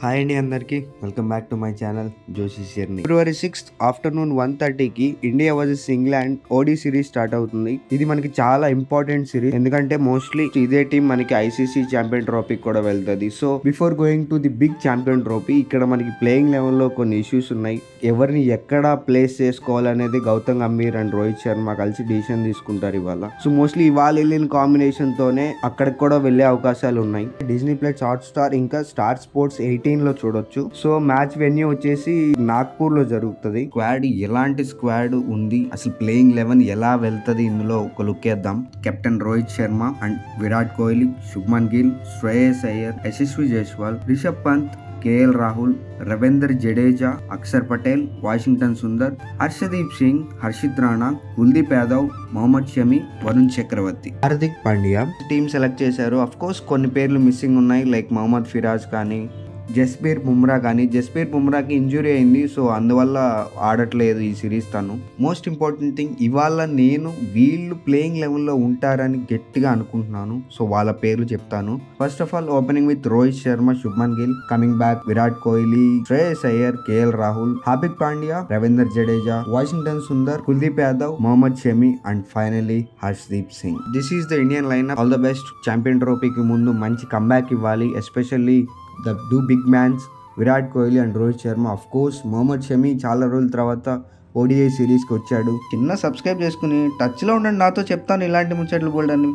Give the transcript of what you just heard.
Hi అండి అందరికి welcome back to my channel Joshi Sherni. February 6 afternoon 1:30కి India versus England ODI series start అవుతుంది. ఇది మనకి చాలా ఇంపార్టెంట్ సిరీస్, ఎందుకంటే మోస్ట్లీ ఇదే టీం మనకి ఐసీసీ ఛాంపియన్ ట్రోఫీ కూడా వెళ్తుంది. So before going to the big champion trophy, ఇక్కడ మనకి ప్లేయింగ్ లెవెల్ లో కొన్ని ఇష్యూస్ ఉన్నాయి. ఎవరిని ఎక్కడ ప్లేస్ చేసుకోవాలనేది గౌతమ్ గంభీర్ అండ్ రోహిత్ శర్మ కలిసి డిసిషన్ తీసుకుంటారు ఇవాళ. సో మోస్ట్లీ ఇవాళ వెళ్ళిన కాంబినేషన్ తోనే అక్కడికి కూడా వెళ్లే అవకాశాలు ఉన్నాయి. డిజ్నీ ప్లస్ హాట్ స్టార్ ఇంకా స్టార్ స్పోర్ట్స్ 18 లో చూడొచ్చు. సో మ్యాచ్ వెన్యూ వచ్చేసి నాగ్పూర్ లో జరుగుతుంది. స్క్వాడ్ ఎలాంటి స్క్వాడ్ ఉంది, అసలు ప్లేయింగ్ 11 ఎలా వెళ్తది, ఇందులో ఒక లుక్ వేద్దాం. Captain Rohit Sharma and Virat Kohli, Shubman Gill, Shreyas Iyer, Yashasvi Jaiswal, Rishabh Pant, KL Rahul, Ravindra Jadeja, Axar Patel, Washington Sundar, Harshdeep Singh, Harshit Rana, Kuldeep Yadav, Mohammed Shami, Varun Chakravarthy, Hardik Pandya team select చేశారు. అఫ్ కోర్స్ కొన్ని పేర్లు మిస్సింగ్ ఉన్నాయి, లైక్ మొహమ్మద్ ఫిరాజ్ కానీ జస్ప్రీత్ బుమ్రా కానీ. జస్ప్రీత్ బుమ్రాకి ఇంజురీ అయింది, సో అందువల్ల ఆడట్లేదు ఈ సిరీస్ తను. మోస్ట్ ఇంపార్టెంట్ థింగ్, ఇవాళ నేను వీళ్ళు ప్లేయింగ్ లెవెల్లో ఉంటారని గట్టిగా అనుకుంటున్నాను. సో వాళ్ళ పేర్లు చెప్తాను. First of all opening with Rohit Sharma, Shubman Gill, coming back Virat Kohli, Shreyas Iyer, KL Rahul, Hardik Pandya, Ravinder Jadeja, Washington Sundar, Kuldeep Yadav, Mohammed Shami and finally Harshdeep Singh. This is the Indian line. All the best. Champion ట్రోఫీకి ముందు మంచి కంబ్యాక్ ఇవ్వాలి, especially the two big mans Virat Kohli and Rohit Sharma. Of course Mohammed Shami చాలా రోజుల తర్వాత ఓడిఐ సిరీస్కి వచ్చాడు. చిన్న సబ్స్క్రైబ్ చేసుకుని టచ్లో ఉండండి, నాతో చెప్తాను ఇలాంటి ముచ్చట్లు బోల్డ్ అని.